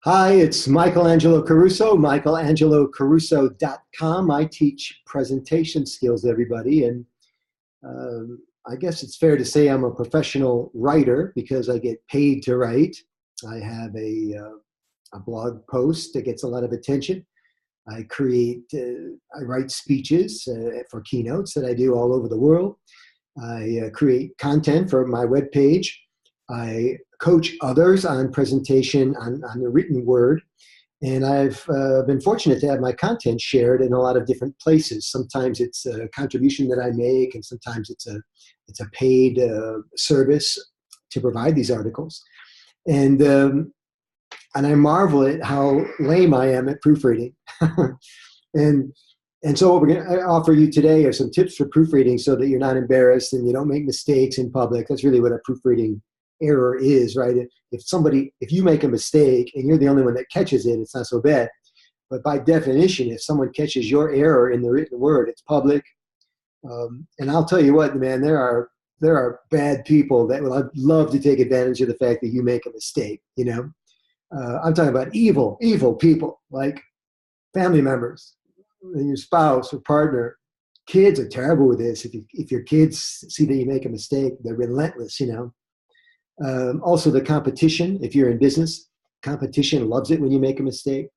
Hi, it's Angelo Caruso, michaelangelocaruso.com. I teach presentation skills to everybody, and I guess it's fair to say I'm a professional writer because I get paid to write. I have a blog post that gets a lot of attention. I write speeches for keynotes that I do all over the world. I create content for my webpage. I coach others on presentation on the written word. And I've been fortunate to have my content shared in a lot of different places. Sometimes it's a contribution that I make, and sometimes it's a paid service to provide these articles. And I marvel at how lame I am at proofreading. And so what we're going to offer you today are some tips for proofreading so that you're not embarrassed and you don't make mistakes in public. That's really what a proofreading error is, right? If you make a mistake and you're the only one that catches it, it's not so bad. But by definition, if someone catches your error in the written word, it's public. And I'll tell you what, man, there are bad people that would love to take advantage of the fact that you make a mistake. I'm talking about evil people, like family members, and your spouse or partner. Kids are terrible with this. If your kids see that you make a mistake, they're relentless. Also, the competition. If you're in business, competition loves it when you make a mistake.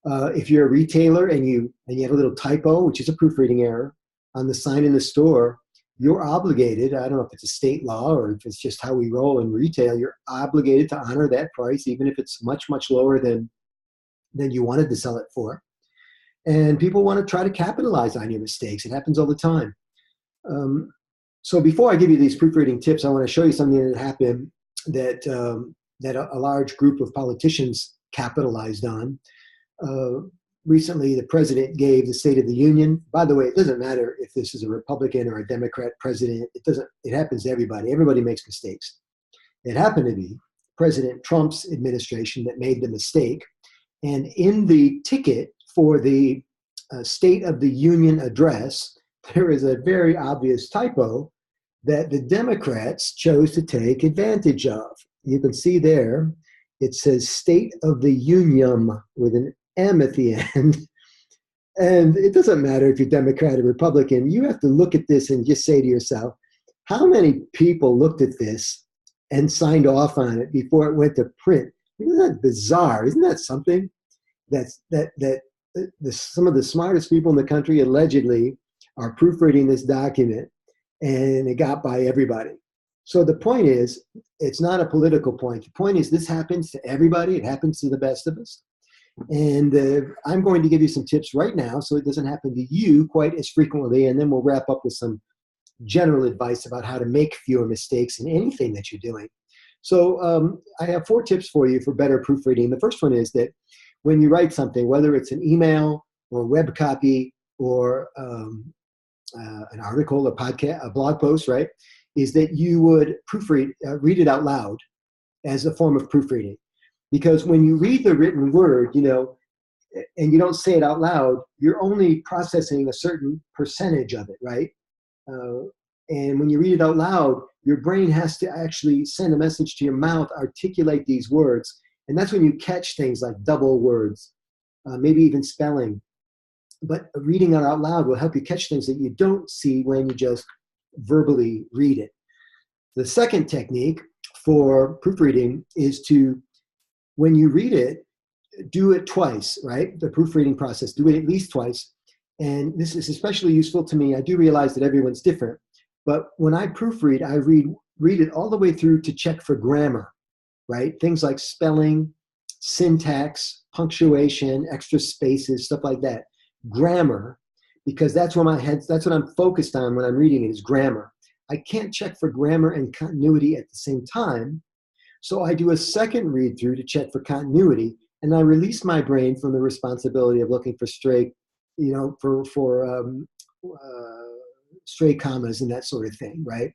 If you're a retailer and you have a little typo, which is a proofreading error, on the sign in the store, you're obligated. I don't know if it's a state law or if it's just how we roll in retail. You're obligated to honor that price, even if it's much, much lower than you wanted to sell it for. And people want to try to capitalize on your mistakes. It happens all the time. So before I give you these proofreading tips, I want to show you something that happened that a large group of politicians capitalized on. Recently, the president gave the State of the Union. By the way, it doesn't matter if this is a Republican or a Democrat president. It happens to everybody. Everybody makes mistakes. It happened to be President Trump's administration that made the mistake. And in the ticket for the State of the Union address, there is a very obvious typo that the Democrats chose to take advantage of. You can see there, it says State of the Union with an M at the end. And it doesn't matter if you're Democrat or Republican. You have to look at this and just say to yourself, how many people looked at this and signed off on it before it went to print? Isn't that bizarre? Isn't that something? That some of the smartest people in the country allegedly are proofreading this document, and it got by everybody. So the point is, it's not a political point. The point is, this happens to everybody. It happens to the best of us. And I'm going to give you some tips right now so it doesn't happen to you quite as frequently, and then we'll wrap up with some general advice about how to make fewer mistakes in anything that you're doing. So I have 4 tips for you for better proofreading. The first one is that when you write something, whether it's an email or web copy or an article, a podcast, a blog post, right, is that you would read it out loud as a form of proofreading. Because when you read the written word, and you don't say it out loud, you're only processing a certain percentage of it, right? And when you read it out loud, your brain has to actually send a message to your mouth, articulate these words. And that's when you catch things like double words, maybe even spelling. But reading it out loud will help you catch things that you don't see when you just verbally read it. The second technique for proofreading is to, when you read it, do it twice, right? The proofreading process, do it at least twice. And this is especially useful to me. I do realize that everyone's different. But when I proofread, I read it all the way through to check for grammar, right? Things like spelling, syntax, punctuation, extra spaces, stuff like that. Grammar, because that's what I'm focused on when I'm reading it, is grammar. I can't check for grammar and continuity at the same time. So I do a second read through to check for continuity, and I release my brain from the responsibility of looking for stray commas and that sort of thing, right?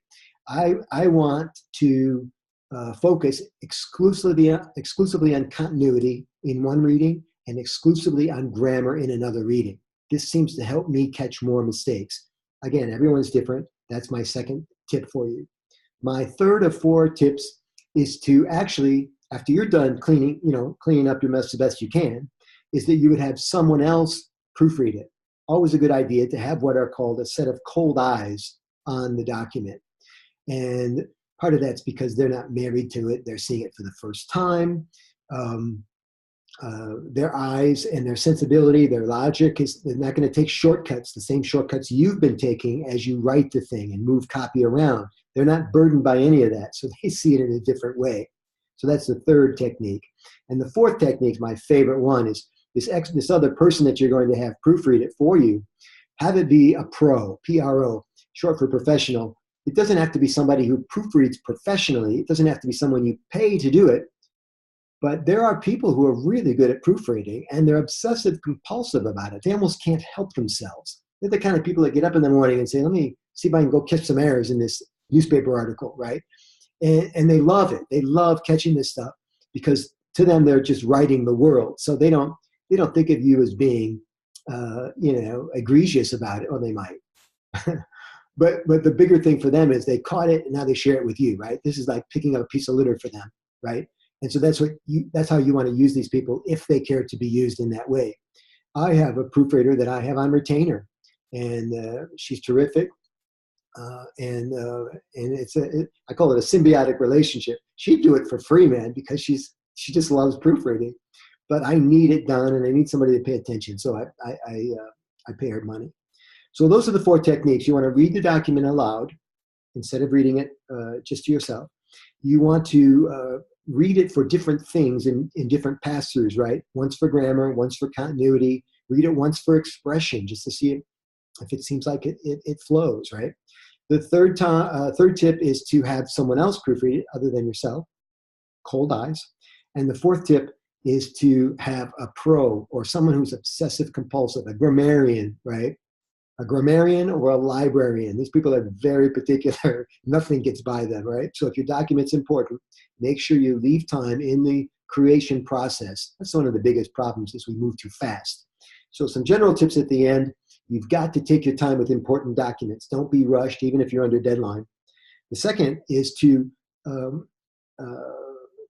I want to focus exclusively on continuity in one reading and exclusively on grammar in another reading. This seems to help me catch more mistakes. Again, everyone's different. That's my second tip for you. My third of 4 tips is to actually, after you're done cleaning, cleaning up your mess the best you can, is that you would have someone else proofread it. Always a good idea to have what are called a set of cold eyes on the document. And part of that's because they're not married to it. They're seeing it for the first time. Their eyes and their sensibility, their logic they're not going to take shortcuts, the same shortcuts you've been taking as you write the thing and move copy around. They're not burdened by any of that, so they see it in a different way. So that's the third technique. And the fourth technique, my favorite one, is this other person that you're going to have proofread it for you. Have it be a pro, P-R-O, short for professional. It doesn't have to be somebody who proofreads professionally. It doesn't have to be someone you pay to do it. But there are people who are really good at proofreading, and they're obsessive compulsive about it. They almost can't help themselves. They're the kind of people that get up in the morning and say, let me see if I can go catch some errors in this newspaper article, right? And they love it. They love catching this stuff because to them, they're just writing the world. So they don't think of you as being, egregious about it, or they might. But the bigger thing for them is they caught it and now they share it with you, right? This is like picking up a piece of litter for them, right? And so that's how you want to use these people if they care to be used in that way. I have a proofreader that I have on retainer, and she's terrific. And I call it a symbiotic relationship. She'd do it for free, man, because she just loves proofreading. But I need it done, and I need somebody to pay attention. So I pay her money. So those are the four techniques. You want to read the document aloud instead of reading it just to yourself. You want to read it for different things in different pass-throughs, right? Once for grammar, once for continuity. Read it once for expression, just to see if it seems like it flows, right? The third tip is to have someone else proofread it other than yourself, cold eyes. And the fourth tip is to have a pro or someone who's obsessive compulsive, a grammarian, right? A grammarian or a librarian. These people are very particular. Nothing gets by them, right? So if your document's important, make sure you leave time in the creation process. That's one of the biggest problems is we move too fast. So some general tips at the end. You've got to take your time with important documents. Don't be rushed, even if you're under deadline. The second is to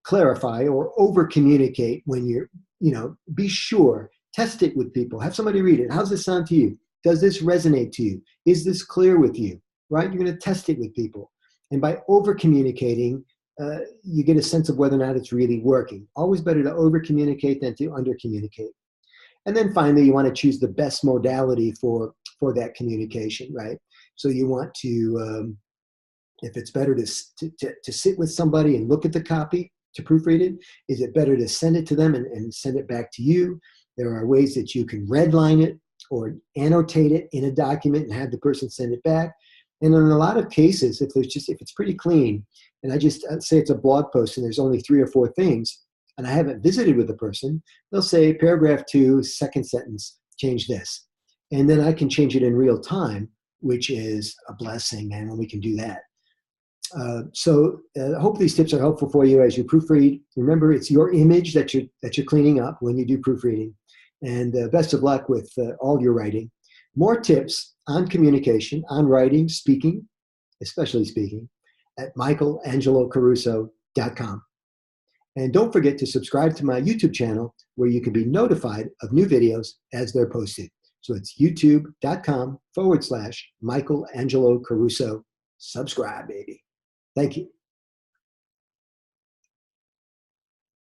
clarify or over-communicate when be sure. Test it with people. Have somebody read it. How's this sound to you? Does this resonate to you? Is this clear with you? Right? You're going to test it with people. And by over-communicating, you get a sense of whether or not it's really working. Always better to over-communicate than to under-communicate. And then finally, you want to choose the best modality for that communication, right? So you want to, if it's better to sit with somebody and look at the copy to proofread it, is it better to send it to them and send it back to you? There are ways that you can redline it or annotate it in a document and have the person send it back. And in a lot of cases, if it's pretty clean, and I just say it's a blog post and there's only 3 or 4 things, and I haven't visited with the person, they'll say paragraph 2, second sentence, change this. And then I can change it in real time, which is a blessing, man, when we can do that. So I hope these tips are helpful for you as you proofread. Remember, it's your image that you're cleaning up when you do proofreading. And best of luck with all your writing. More tips on communication, on writing, speaking, especially speaking, at michaelangelocaruso.com. And don't forget to subscribe to my YouTube channel where you can be notified of new videos as they're posted. So it's youtube.com/Michaelangelo Caruso. Subscribe, baby. Thank you.